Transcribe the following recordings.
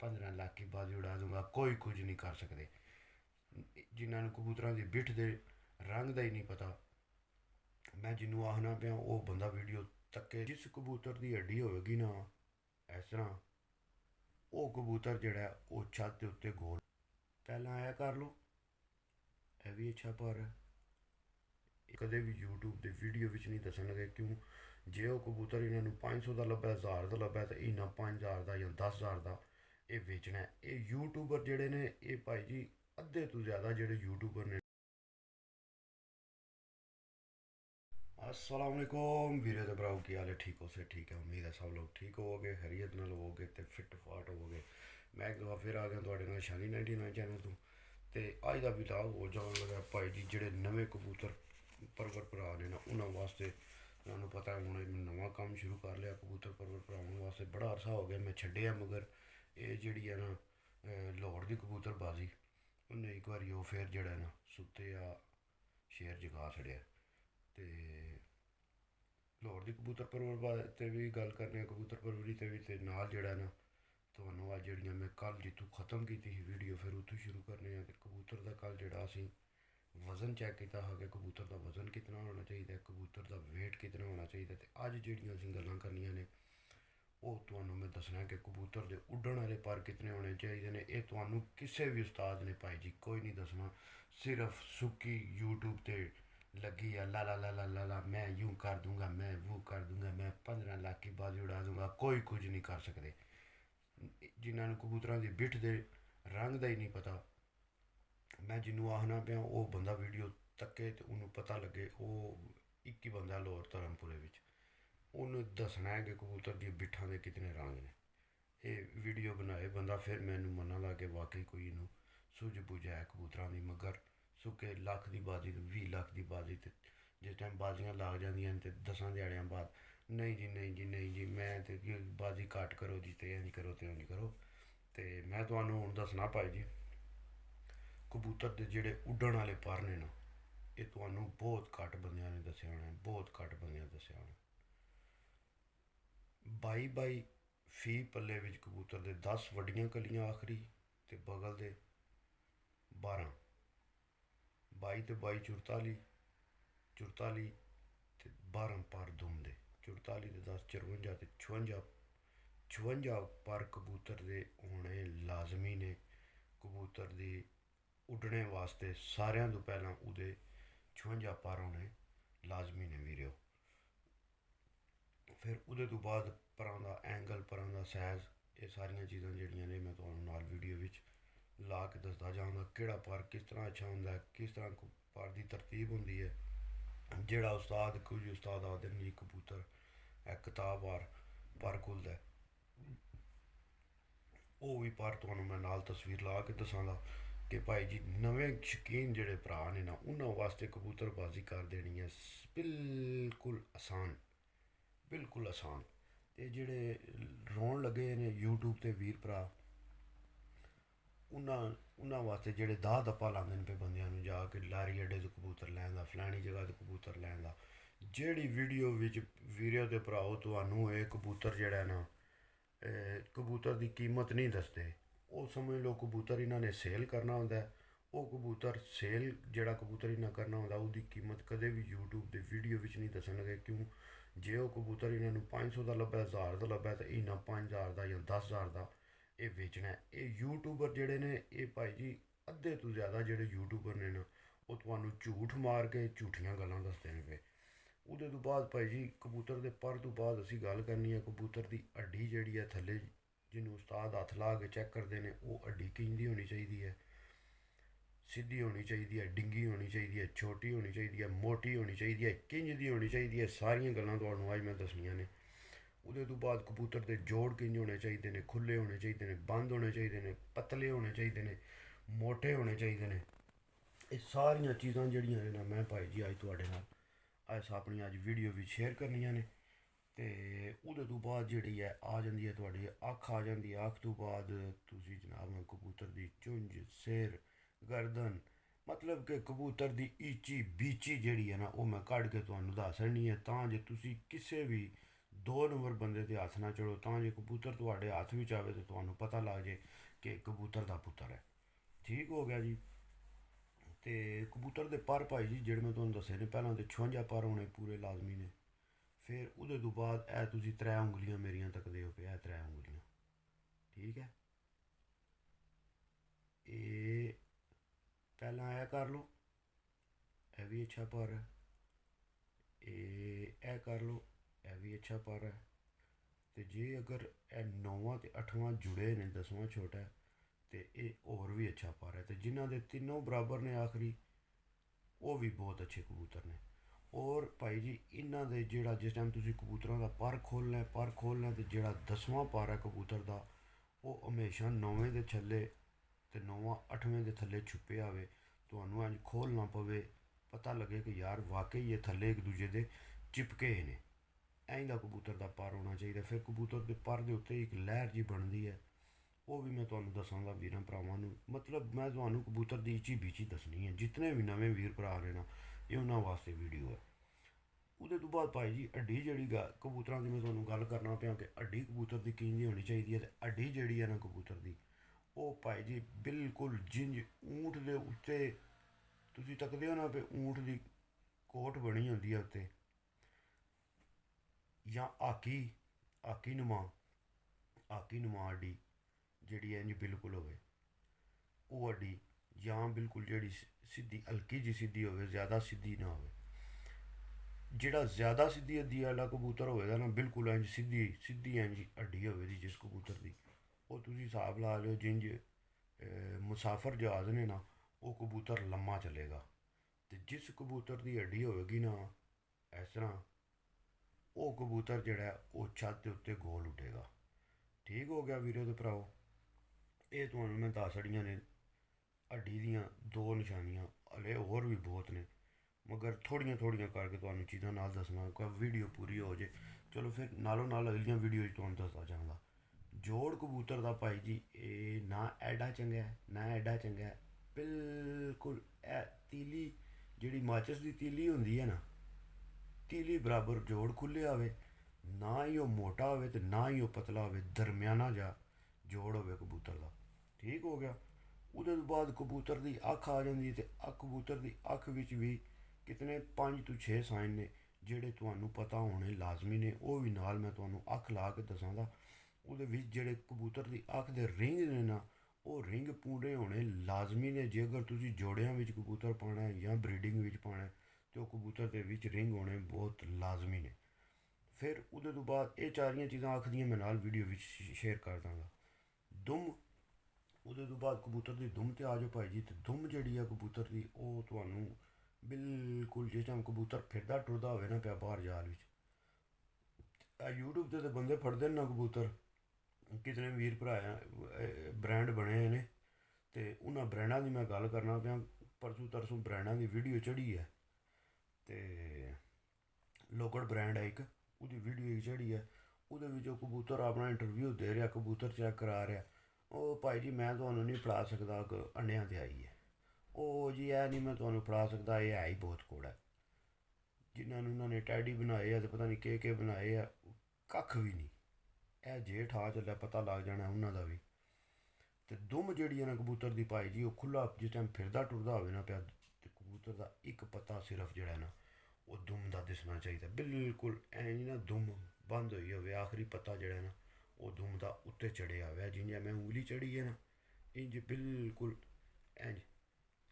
15 ਲੱਖ की बाजी उड़ा दूंगा, कोई कुछ नहीं कर सकते। जिन्होंने कबूतर की बिठ के रंग का ही नहीं पता, मैं जिन्हों आखना पाया वो बंदा वीडियो तके। जिस कबूतर की हड्डी होगी ना इस तरह, वो कबूतर जड़ा वो छत के उत्ते गोल पहला आया कर लो, यह भी अच्छा पर है। कदे भी यूट्यूब के वीडियो में नहीं दसन लगे क्यों जे वो कबूतर इन्होंने 500 का लभे, 1000 का लभे, तो इन्ना 5000 का या 10,000 का ये बेचना है। ये यूट्यूबर जोड़े ने ये भाई जी अद्धे तो ज़्यादा जोड़े यूट्यूबर ने। अस्सलाम वालेकुम वीरे तो भराओ, की हाल है? ठीक हो से? ठीक है, उम्मीद है सब लोग ठीक होवोगे, खैरियत नाल होवोगे तो फिट फाट होवोगे। मैं एक दफ़ा फिर आ गया थोड़े नाल शानी 99 चैनल तो अज का विलाग हो जान लगा भाई जी जेडे नवे कबूतर परवर भरा ने ना उन्होंने वास्ते। तुहानू पता है हूँ नवा काम शुरू कर लिया कबूतर परवर भराने वास्ते, बड़ा अरसा हो गया मैं छड्डिया, मगर ये जी है ना लाहौर की कबूतरबाजी उन्हें एक बार वो फिर जड़ा ना सुते आ शेर जगा छड़िया। तो लाहौर की कबूतर परवर ते भी गल करने कबूतर परवरी ते भी ते नाल जड़ा ना तुहानू अज जड़ियाँ मैं कल जितों ख़त्म की थी वीडियो फिर उतों शुरू करने। कबूतर का कल जड़ा असी वज़न चैक किया है कि कबूतर का वज़न कितना होना चाहिए, कबूतर का वेट कितना होना चाहिए। तो अज जड़ियाँ असीं गल्लां करनियां ने वो तुहानू मैं दसना कि कबूतर के उड्डण वाले पर कितने होने चाहिए ने। ये तुहानू किसी भी उस्ताद ने भाई जी कोई नहीं दसना, सिर्फ सुक्की यूट्यूब पर लगी है ला ला ला ला ला ला, मैं यूँ कर दूंगा, मैं वो कर दूंगा, मैं 15 लाख की बाजी उड़ा दूंगा, कोई कुछ नहीं कर सकते। जिन्होंने कबूतर की बिठ के रंग का ही नहीं पता, मैं जिन्हों आखना पाया वो बंदा वीडियो तके तो उन्होंने पता लगे। वो एक ही बंदा लाहौर धर्मपुरे विच, उन्हें दसना है कि कबूतर दी बिठा के कितने रंग ने। ये वीडियो बनाए बंदा फिर मैनू मना ला के वाकई कोई इनू सूझ बुझ है कबूतर की। मगर सुके लख की बाजी तो 20 लाख की बाजी तो जिस टाइम बाजियां लग जांदियां तो 10 दिहाड़ियां बाद नहीं जी नहीं जी नहीं जी मैं तो बाजी घट करो जी, तो नहीं करो तो नहीं करो। तो मैं तुहानू हुण दसना भाई जी कबूतर के जोड़े उड्डण वाले पर ने ना ये तुहानू बहुत घट बंदियां ने दस्या होना है, बहुत घट बंदियां दस्या होना। 22 फी पल्ले विच कबूतर दे 10 वड्डियां कलियां आखरी ते बगल दे 12, 22 ते 22 44, 44 ते 12 पर दुम दे 44 ते 10 54 ते 56, 56 पर कबूतर दे होने लाजमी ने। कबूतर दी उड्डने वास्ते सारियां तो पहलां उहदे 56 पर होने लाजमी ने वीडियो। फिर उहदे तो बाद परां दा एंगल, परां दा सैज, ये सारियां चीज़ां जड़ियां ने मैं तुहानू नाल वीडियो विच ला के दसदा जाऊँगा केड़ा पर किस तरह अच्छा होंदा है, किस तरह पर की तरतीब होंदी है। जेड़ा उस्ताद कुछ उस्ताद आखदे न जी कबूतर किताब वार पर खुलदा है, वो भी पर तुहानू मैं नाल तस्वीर ला के दसांगा कि भाई जी नवे शकीन जेड़े भरा ने ना उन्होंने वास्ते कबूतरबाजी कर देनी है बिल्कुल आसान, बिल्कुल आसान। ते जेड़े रोन लगे ने यूट्यूब ते वीर भरा उन्होंने वास्ते जेड़े दाह दप्पा लांदे न पे बंदियां नू जाके लारी अड्डे तो कबूतर लैन दा, फलानी जगह तो कबूतर लैन दा। जेड़ी वीडियो विच वीडियो ते भराओ तुहानू ये कबूतर जेड़ा है ना कबूतर की कीमत नहीं दसते, वो समझ लो कबूतर इन्होंने सेल करना होंदा है। वो कबूतर सेल जेड़ा कबूतर इन्हें करना होंदा उसकी कीमत कदे भी यूट्यूब के वीडियो विच नहीं दसन लगे क्यों जे वो कबूतर इन्होंने 500 का लभे, 1000 का लभे, तो इन्ना 5000 का या 10,000 का ये बेचना है। ये यूट्यूबर जोड़े ने ये भाई जी अद्धे तो ज़्यादा जोड़े यूट्यूबर ने ना वो तुहानू झूठ मार के झूठियां गल्लां दसदे हैं पे। उहदे तो बाद भाई जी कबूतर के पर तो बाद असी गल करनी है कबूतर की हड्डी जी है थले जिन्होंने उस्ताद हथ ला के चैक करते हैं वो हड्डी किंज दी होनी चाहिए है, सीधी होनी चाहिए है, डिंगी होनी चाहिए है, छोटी होनी चाहिए है, मोटी होनी चाहिए है, किंज दी होनी चाहिए है, सारियां गल्लां तुहानू अज मैं दसनियां ने। उहदे तो बाद कबूतर के जोड़ किंज होने चाहिए ने, खुले होने चाहिए ने, बंद होने चाहिए ने, पतले होने चाहिए ने, मोटे होने चाहिए ने। ये सारियां चीज़ां जड़ियां ने ना मैं भाई जी अज तुहाडे नाल अस अपनी अज वीडियो भी शेयर करनियां ने। तो उहदे तो बाद जी है आ जाती है थोड़ी अख आ जाती है, अख तो बाद तुसी जनाब कबूतर की चुंझ, सिर, गर्दन, मतलब कि कबूतर की ईची बीची जी है ना वो मैं कढ़ के तुहानू दस छड़नी है तां जे तुसी किसी भी 2 ਨੰਬਰ ਬੰਦੇ ਦੇ ਹੱਥ ਨਾ ਚੜੋ, ਤਾਂ ਜੇ ਕਬੂਤਰ ਤੁਹਾਡੇ ਹੱਥ ਵਿੱਚ ਆਵੇ ਤਾਂ ਤੁਹਾਨੂੰ ਪਤਾ ਲੱਗ ਜੇ ਕਿ ਕਬੂਤਰ ਦਾ ਪੁੱਤਰ ਹੈ। ਠੀਕ ਹੋ ਗਿਆ ਜੀ। ਤੇ ਕਬੂਤਰ ਦੇ ਪਰ ਭਾਈ ਜੀ ਜਿਹੜੇ ਮੈਂ ਤੁਹਾਨੂੰ ਦੱਸੇ ਨੇ, ਪਹਿਲਾਂ ਤੇ 56 ਪਰ ਹੋਣੇ ਪੂਰੇ ਲਾਜ਼ਮੀ ਨੇ। ਫਿਰ ਉਹਦੇ ਤੋਂ ਬਾਅਦ ਇਹ ਤੁਸੀਂ 3 ਉਂਗਲੀਆਂ ਮੇਰੀਆਂ ਤੱਕਦੇ ਹੋ ਪਿਆ, 3 ਉਂਗਲੀਆਂ, ਠੀਕ ਹੈ। ਇਹ ਪਹਿਲਾਂ ਇਹ ਕਰ ਲਓ, ਇਹ ਵੀ ਅੱਛਾ ਪਰ ਹੈ। ਇਹ ਕਰ ਲਓ, ਇਹ ਵੀ ਅੱਛਾ ਪਰ ਹੈ। ਤੇ ਜੇ ਅਗਰ ਇਹ 9ਵਾਂ ਤੇ 8ਵਾਂ ਜੁੜੇ ਨੇ, 10ਵਾਂ ਛੋਟਾ ਹੈ, ਤੇ ਇਹ ਹੋਰ ਵੀ ਅੱਛਾ ਪਰ ਹੈ। ਤੇ ਜਿਨ੍ਹਾਂ ਦੇ ਤਿੰਨੋਂ ਬਰਾਬਰ ਨੇ ਆਖਰੀ, ਉਹ ਵੀ ਬਹੁਤ ਅੱਛੇ ਕਬੂਤਰ ਨੇ। ਔਰ ਭਾਈ ਜੀ ਇਹਨਾਂ ਦੇ ਜਿਹੜਾ ਜਿਸ ਟਾਈਮ ਤੁਸੀਂ ਕਬੂਤਰਾਂ ਦਾ ਪਰ ਖੋਲ੍ਹਣਾ ਤੇ ਜਿਹੜਾ 10ਵਾਂ ਪਰ ਹੈ ਕਬੂਤਰ ਦਾ, ਉਹ ਹਮੇਸ਼ਾ 9ਵੇਂ ਦੇ ਥੱਲੇ ਤੇ 9ਵਾਂ 8ਵੇਂ ਦੇ ਥੱਲੇ ਛੁਪਿਆ ਹੋਵੇ। ਤੁਹਾਨੂੰ ਇੰਝ ਖੋਲ੍ਹਣਾ ਪਵੇ, ਪਤਾ ਲੱਗੇ ਕਿ ਯਾਰ ਵਾਕਈ ਇਹ ਥੱਲੇ ਇੱਕ ਦੂਜੇ ਦੇ ਚਿਪਕੇ ਨੇ। ਐਂ ਦਾ ਕਬੂਤਰ ਦਾ ਪਰ ਹੋਣਾ ਚਾਹੀਦਾ। ਫਿਰ ਕਬੂਤਰ ਦੇ ਪਰ ਦੇ ਉੱਤੇ ਇੱਕ ਲਹਿਰ ਜੀ ਬਣਦੀ ਹੈ, ਉਹ ਵੀ ਮੈਂ ਤੁਹਾਨੂੰ ਦੱਸਾਂਗਾ ਵੀਰਾਂ ਭਰਾਵਾਂ ਨੂੰ। ਮਤਲਬ ਮੈਂ ਤੁਹਾਨੂੰ ਕਬੂਤਰ ਦੀ ਇੱਚੀ ਬੀਚੀ ਦੱਸਣੀ ਹੈ। ਜਿਤਨੇ ਵੀ ਨਵੇਂ ਵੀਰ ਭਰਾ ਨੇ ਨਾ, ਇਹ ਉਹਨਾਂ ਵਾਸਤੇ ਵੀਡੀਓ ਹੈ। ਉਹਦੇ ਤੋਂ ਬਾਅਦ ਭਾਈ ਜੀ ਅੱਡੀ ਜਿਹੜੀ ਕਬੂਤਰਾਂ ਦੀ ਮੈਂ ਤੁਹਾਨੂੰ ਗੱਲ ਕਰਨਾ ਪਿਆ ਕਿ ਅੱਡੀ ਕਬੂਤਰ ਦੀ ਕਿੰਨੀ ਹੋਣੀ ਚਾਹੀਦੀ ਹੈ। ਅਤੇ ਅੱਡੀ ਜਿਹੜੀ ਹੈ ਨਾ ਕਬੂਤਰ ਦੀ, ਉਹ ਭਾਈ ਜੀ ਬਿਲਕੁਲ ਜਿੰਜ ਊਂਠ ਦੇ ਉੱਤੇ ਤੁਸੀਂ ਤੱਕਦੇ ਹੋ ਨਾ ਵੀ ਊਂਠ ਦੀ ਕੋਟ ਬਣੀ ਹੁੰਦੀ ਹੈ ਉੱਤੇ, ਜਾਂ ਆਕੀ ਨੁਮਾ ਅੱਡੀ ਜਿਹੜੀ ਇੰਜ ਬਿਲਕੁਲ ਹੋਵੇ, ਉਹ ਅੱਡੀ। ਜਾਂ ਬਿਲਕੁਲ ਜਿਹੜੀ ਸਿੱਧੀ ਹਲਕੀ ਜਿਹੀ ਸਿੱਧੀ ਹੋਵੇ, ਜ਼ਿਆਦਾ ਸਿੱਧੀ ਨਾ ਹੋਵੇ। ਜਿਹੜਾ ਜ਼ਿਆਦਾ ਸਿੱਧੀ ਅੱਡੀ ਵਾਲਾ ਕਬੂਤਰ ਹੋਵੇਗਾ ਨਾ, ਬਿਲਕੁਲ ਇੰਜ ਸਿੱਧੀ ਇੰਜ ਅੱਡੀ ਹੋਵੇਗੀ ਜਿਸ ਕਬੂਤਰ ਦੀ, ਉਹ ਤੁਸੀਂ ਹਿਸਾਬ ਲਾ ਲਿਓ ਜਿੰਜ ਮੁਸਾਫਰ ਜਹਾਜ਼ ਨੇ ਨਾ, ਉਹ ਕਬੂਤਰ ਲੰਮਾ ਚੱਲੇਗਾ। ਅਤੇ ਜਿਸ ਕਬੂਤਰ ਦੀ ਅੱਡੀ ਹੋਵੇਗੀ ਨਾ ਇਸ ਤਰ੍ਹਾਂ, ਉਹ ਕਬੂਤਰ ਜਿਹੜਾ ਉਹ ਛੱਤ ਦੇ ਉੱਤੇ ਗੋਲ ਉੱਡੇਗਾ। ਠੀਕ ਹੋ ਗਿਆ ਵੀਰੋ ਤੇ ਭਰਾਓ। ਇਹ ਤੁਹਾਨੂੰ ਮੈਂ ਦੱਸ ਛੜੀਆਂ ਨੇ ਅੱਡੀ ਦੀਆਂ 2 ਨਿਸ਼ਾਨੀਆਂ, ਹਲੇ ਹੋਰ ਵੀ ਬਹੁਤ ਨੇ, ਮਗਰ ਥੋੜ੍ਹੀਆਂ ਕਰਕੇ ਤੁਹਾਨੂੰ ਚੀਜ਼ਾਂ ਨਾਲ ਦੱਸਣਾ ਕਿ ਵੀਡੀਓ ਪੂਰੀ ਹੋ ਜੇ। ਚਲੋ ਫਿਰ ਨਾਲੋਂ ਨਾਲ ਅਗਲੀਆਂ ਵੀਡੀਓ 'ਚ ਤੁਹਾਨੂੰ ਦੱਸਦਾ ਜਾਵਾਂਗਾ। ਜੋੜ ਕਬੂਤਰ ਦਾ ਭਾਈ ਜੀ ਇਹ ਨਾ ਐਡਾ ਚੰਗਾ ਨਾ ਐਡਾ ਚੰਗਾ, ਬਿਲਕੁਲ ਇਹ ਤੀਲੀ ਜਿਹੜੀ ਮਾਚਿਸ ਦੀ ਤੀਲੀ ਹੁੰਦੀ ਹੈ ਨਾ, ਤੀਲੀ ਬਰਾਬਰ ਜੋੜ ਖੁੱਲ੍ਹਿਆ ਹੋਵੇ, ਨਾ ਹੀ ਉਹ ਮੋਟਾ ਹੋਵੇ ਅਤੇ ਨਾ ਹੀ ਉਹ ਪਤਲਾ ਹੋਵੇ, ਦਰਮਿਆਨਾ ਜਿਹਾ ਜੋੜ ਹੋਵੇ ਕਬੂਤਰ ਦਾ। ਠੀਕ ਹੋ ਗਿਆ। ਉਹਦੇ ਤੋਂ ਬਾਅਦ ਕਬੂਤਰ ਦੀ ਅੱਖ ਆ ਜਾਂਦੀ, ਅਤੇ ਕਬੂਤਰ ਦੀ ਅੱਖ ਵਿੱਚ ਵੀ ਕਿਤਨੇ 5 ਤੋਂ 6 ਸਾਈਨ ਨੇ ਜਿਹੜੇ ਤੁਹਾਨੂੰ ਪਤਾ ਹੋਣੇ ਲਾਜ਼ਮੀ ਨੇ, ਉਹ ਵੀ ਨਾਲ ਮੈਂ ਤੁਹਾਨੂੰ ਅੱਖ ਲਾ ਕੇ ਦੱਸਾਂਗਾ। ਉਹਦੇ ਵਿੱਚ ਜਿਹੜੇ ਕਬੂਤਰ ਦੀ ਅੱਖ ਦੇ ਰਿੰਗ ਨੇ ਨਾ, ਉਹ ਰਿੰਗ ਪੂਰੇ ਹੋਣੇ ਲਾਜ਼ਮੀ ਨੇ। ਜੇ ਅਗਰ ਤੁਸੀਂ ਜੋੜਿਆਂ ਵਿੱਚ ਕਬੂਤਰ ਪਾਉਣਾ ਹੈ ਜਾਂ ਬਰੀਡਿੰਗ ਵਿੱਚ ਪਾਉਣਾ, ਅਤੇ ਉਹ ਕਬੂਤਰ ਦੇ ਵਿੱਚ ਰਿੰਗ ਹੋਣੇ ਬਹੁਤ ਲਾਜ਼ਮੀ ਨੇ। ਫਿਰ ਉਹਦੇ ਤੋਂ ਬਾਅਦ ਇਹ ਸਾਰੀਆਂ ਚੀਜ਼ਾਂ ਅੱਖ ਦੀਆਂ ਮੈਂ ਨਾਲ ਵੀਡੀਓ ਵਿੱਚ ਸ਼ੇਅਰ ਕਰ ਦਾਂਗਾ। ਦੁਮ, ਉਹਦੇ ਤੋਂ ਬਾਅਦ ਕਬੂਤਰ ਦੀ ਦੁਮ 'ਤੇ ਆ ਜਾਓ ਭਾਈ ਜੀ। ਅਤੇ ਦੁਮ ਜਿਹੜੀ ਆ ਕਬੂਤਰ ਦੀ, ਉਹ ਤੁਹਾਨੂੰ ਬਿਲਕੁਲ ਜਿਸ ਟਾਈਮ ਕਬੂਤਰ ਫਿਰਦਾ ਟੁਰਦਾ ਹੋਵੇ ਨਾ ਪਿਆ ਬਾਹਰ ਜਾਲ ਵਿੱਚ, YouTube 'ਤੇ ਬੰਦੇ ਫੜਦੇ ਨੇ ਨਾ ਕਬੂਤਰ, ਕਿਤਨੇ ਵੀਰ ਭਰਾ ਬ੍ਰਾਂਡ ਬਣੇ ਨੇ, ਅਤੇ ਉਹਨਾਂ ਬ੍ਰਾਂਡਾਂ ਦੀ ਮੈਂ ਗੱਲ ਕਰਨਾ ਪਿਆ। ਪਰਸੋਂ ਤਰਸੋਂ ਬ੍ਰਾਂਡਾਂ ਦੀ ਵੀਡੀਓ ਚੜ੍ਹੀ ਹੈ, ਅਤੇ ਲੋਕਲ ਬ੍ਰਾਂਡ ਹੈ ਇੱਕ, ਉਹਦੀ ਵੀਡੀਓ ਚੜ੍ਹੀ ਹੈ। ਉਹਦੇ ਵਿੱਚ ਉਹ ਕਬੂਤਰ ਆਪਣਾ ਇੰਟਰਵਿਊ ਦੇ ਰਿਹਾ, ਕਬੂਤਰ ਚੈੱਕ ਕਰਾ ਰਿਹਾ। ਉਹ ਭਾਈ ਜੀ ਮੈਂ ਤੁਹਾਨੂੰ ਨਹੀਂ ਫੜਾ ਸਕਦਾ ਕਿ ਅੰਡਿਆਂ 'ਤੇ ਆਈ ਹੈ। ਉਹ ਜੀ ਇਹ ਨਹੀਂ ਮੈਂ ਤੁਹਾਨੂੰ ਫੜਾ ਸਕਦਾ, ਇਹ ਹੈ ਹੀ ਬਹੁਤ ਕੋੜਾ। ਜਿਨ੍ਹਾਂ ਨੂੰ ਉਹਨਾਂ ਨੇ ਟੈਡੀ ਬਣਾਏ ਆ ਅਤੇ ਪਤਾ ਨਹੀਂ ਕਿ ਬਣਾਏ ਆ, ਕੱਖ ਵੀ ਨਹੀਂ। ਇਹ ਜੇ ਠਾ ਚੱਲਿਆ ਪਤਾ ਲੱਗ ਜਾਣਾ ਉਹਨਾਂ ਦਾ ਵੀ। ਅਤੇ ਦੁਮ ਜਿਹੜੀ ਹੈ ਨਾ ਕਬੂਤਰ ਦੀ ਭਾਈ ਜੀ, ਉਹ ਖੁੱਲ੍ਹਾ ਜਿਸ ਟਾਈਮ ਫਿਰਦਾ ਟੁਰਦਾ ਹੋਵੇ ਨਾ ਪਿਆ, ਅਤੇ ਕਬੂਤਰ ਦਾ ਇੱਕ ਪੱਤਾ ਸਿਰਫ ਜਿਹੜਾ ਨਾ ਉਹ ਦੁਮ ਦਾ ਦਿਸਣਾ ਚਾਹੀਦਾ। ਬਿਲਕੁਲ ਐਂ ਨਹੀਂ ਨਾ ਦੁਮ ਬੰਦ ਹੋਈ ਹੋਵੇ, ਆਖਰੀ ਪੱਤਾ ਜਿਹੜਾ ਨਾ ਉਹ ਦੁਮ ਦਾ ਉੱਤੇ ਚੜ੍ਹਿਆ ਹੋਇਆ, ਜਿੰਜ ਮੈਂ ਉਂਗਲੀ ਚੜ੍ਹੀ ਹੈ ਨਾ, ਇੰਜ ਬਿਲਕੁਲ ਇੰਜ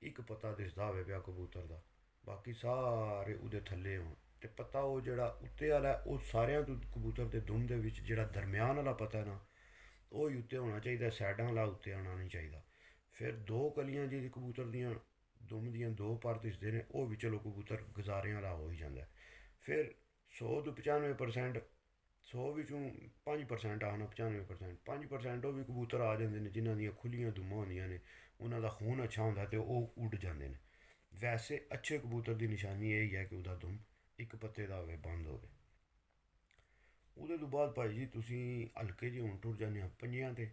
ਇੱਕ ਪੱਤਾ ਦਿਸਦਾ ਹੋਵੇ ਪਿਆ ਕਬੂਤਰ ਦਾ, ਬਾਕੀ ਸਾਰੇ ਉਹਦੇ ਥੱਲੇ ਹੋਣ। ਅਤੇ ਪੱਤਾ ਉਹ ਜਿਹੜਾ ਉੱਤੇ ਵਾਲਾ ਉਹ ਸਾਰਿਆਂ ਤੋਂ ਕਬੂਤਰ ਦੇ ਦੁਮ ਦੇ ਵਿੱਚ ਜਿਹੜਾ ਦਰਮਿਆਨ ਵਾਲਾ ਪਤਾ ਨਾ, ਉਹ ਹੀ ਉੱਤੇ ਹੋਣਾ ਚਾਹੀਦਾ, ਸਾਈਡਾਂ ਵਾਲਾ ਉੱਤੇ ਆਉਣਾ ਨਹੀਂ ਚਾਹੀਦਾ। ਫਿਰ 2 ਕਲੀਆਂ ਜਿਹੜੀ ਕਬੂਤਰ ਦੀਆਂ ਦੁਮ ਦੀਆਂ 2 ਪਰ ਦਿਸਦੇ ਨੇ, ਉਹ ਵੀ ਚਲੋ ਕਬੂਤਰ ਗੁਜ਼ਾਰਿਆਂ ਵਾਲਾ ਹੋ ਹੀ ਜਾਂਦਾ। ਫਿਰ 100 ਤੋਂ 95%, 100 ਵਿੱਚੋਂ 5% ਆਉਣਾ, 95%, 5% ਉਹ ਵੀ ਕਬੂਤਰ ਆ ਜਾਂਦੇ ਨੇ ਜਿਨ੍ਹਾਂ ਦੀਆਂ ਖੁੱਲ੍ਹੀਆਂ ਦੁਮਾਂ ਹੁੰਦੀਆਂ ਨੇ, ਉਹਨਾਂ ਦਾ ਖੂਨ ਅੱਛਾ ਹੁੰਦਾ ਅਤੇ ਉਹ ਉੱਡ ਜਾਂਦੇ ਨੇ। ਵੈਸੇ ਅੱਛੇ ਕਬੂਤਰ ਦੀ ਨਿਸ਼ਾਨੀ ਇਹ ਹੀ ਹੈ ਕਿ ਉਹਦਾ ਦੁਮ ਇੱਕ ਪੱਤੇ ਦਾ ਹੋਵੇ, ਬੰਦ ਹੋਵੇ। ਉਹਦੇ ਤੋਂ ਬਾਅਦ ਭਾਈ ਜੀ ਤੁਸੀਂ ਹਲਕੇ ਜਿਹੇ ਹੁਣ ਟੁਰ ਜਾਂਦੇ ਆ ਪੰਜਿਆਂ 'ਤੇ।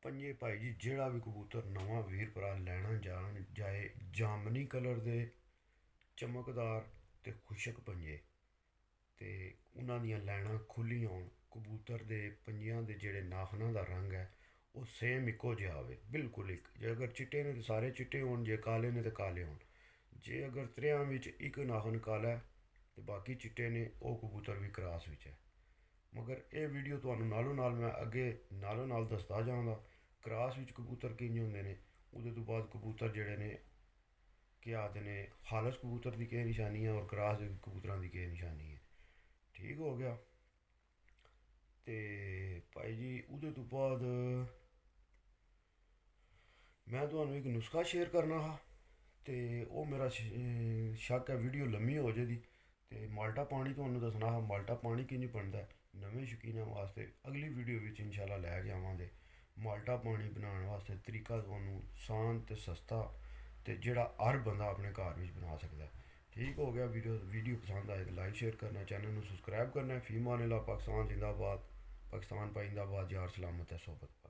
ਪੰਜੇ ਭਾਈ ਜੀ ਜਿਹੜਾ ਵੀ ਕਬੂਤਰ ਨਵਾਂ ਵੀਰ ਭਰਾ ਲੈਣਾ ਜਾਏ, ਜਾਮਨੀ ਕਲਰ ਦੇ ਚਮਕਦਾਰ ਅਤੇ ਖੁਸ਼ਕ ਪੰਜੇ, ਤੇ ਉਹਨਾਂ ਦੀਆਂ ਲੈਣਾ ਖੁੱਲੀਆਂ ਹੋਣ, ਕਬੂਤਰ ਦੇ ਪੰਜਿਆਂ ਦੇ ਜਿਹੜੇ ਨਾਖਣਾਂ ਦਾ ਰੰਗ ਹੈ ਉਹ ਸੇਮ ਇੱਕੋ ਜਿਹਾ ਹੋਵੇ, ਬਿਲਕੁਲ ਇੱਕ। ਜੇ ਅਗਰ ਚਿੱਟੇ ਨੇ ਤਾਂ ਸਾਰੇ ਚਿੱਟੇ ਹੋਣ, ਜੇ ਕਾਲੇ ਨੇ ਤਾਂ ਕਾਲੇ ਹੋਣ। ਜੇ ਅਗਰ ਤਰਿਆਂ ਵਿੱਚ ਇੱਕ ਨਾਖਣ ਕਾਲਾ ਹੈ ਤੇ ਬਾਕੀ ਚਿੱਟੇ ਨੇ, ਉਹ ਕਬੂਤਰ ਵੀ ਕਰਾਸ ਵਿੱਚ ਹੈ। ਮਗਰ ਇਹ ਵੀਡੀਓ ਤੁਹਾਨੂੰ ਨਾਲੋਂ ਨਾਲ ਮੈਂ ਅੱਗੇ ਨਾਲੋਂ ਨਾਲ ਦੱਸਦਾ ਜਾਵਾਂਗਾ ਕਰਾਸ ਵਿੱਚ ਕਬੂਤਰ ਕਿੰਝ ਹੁੰਦੇ ਨੇ। ਉਹਦੇ ਤੋਂ ਬਾਅਦ ਕਬੂਤਰ ਜਿਹੜੇ ਨੇ ਕੀ ਆਖਦੇ ਨੇ ਹਾਲਸ ਕਬੂਤਰ ਦੀ ਕੀ ਨਿਸ਼ਾਨੀ ਹੈ ਔਰ ਕਰਾਸ ਦੇ ਕਬੂਤਰਾਂ ਦੀ ਕੀ ਨਿਸ਼ਾਨੀ ਹੈ। ਠੀਕ ਹੋ ਗਿਆ। ਤੇ ਭਾਈ ਜੀ ਉਹਦੇ ਤੋਂ ਬਾਅਦ ਮੈਂ ਤੁਹਾਨੂੰ ਇੱਕ ਨੁਸਖਾ ਸ਼ੇਅਰ ਕਰਨਾ ਹਾਂ, ਤੇ ਉਹ ਮੇਰਾ ਸ਼ੱਕ ਹੈ ਵੀਡੀਓ ਲੰਮੀ ਹੋ ਜਾਏਗੀ। ਤੇ ਮਾਲਟਾ ਪਾਣੀ ਤੁਹਾਨੂੰ ਦੱਸਣਾ ਹੈ, ਮਾਲਟਾ ਪਾਣੀ ਕਿੰਝ ਬਣਦਾ ਨਵੇਂ ਸ਼ੌਕੀਨਾਂ ਵਾਸਤੇ ਅਗਲੀ ਵੀਡੀਓ ਵਿੱਚ ਇਨਸ਼ਾਅੱਲਾ ਲੈ ਕੇ ਆਵਾਂਗੇ। ਮਾਲਟਾ ਪਾਣੀ ਬਣਾਉਣ ਵਾਸਤੇ ਤਰੀਕਾ ਤੁਹਾਨੂੰ ਆਸਾਨ ਤੇ ਸਸਤਾ ਤੇ ਜਿਹੜਾ ਹਰ ਬੰਦਾ ਆਪਣੇ ਘਰ ਵਿੱਚ ਬਣਾ ਸਕਦਾ। ਠੀਕ ਹੋ ਗਿਆ। ਵੀਡੀਓ ਪਸੰਦ ਆਏ ਤਾਂ ਲਾਈਕ ਸ਼ੇਅਰ ਕਰਨਾ, ਚੈਨਲ ਨੂੰ ਸਬਸਕ੍ਰਾਈਬ ਕਰਨਾ। ਫੀਮਾਨ ਅੱਲਾ, ਪਾਕਿस्तान जिंदाबाद, पाकिस्तान पाइंदाबाद, यार सलामत है सोबत।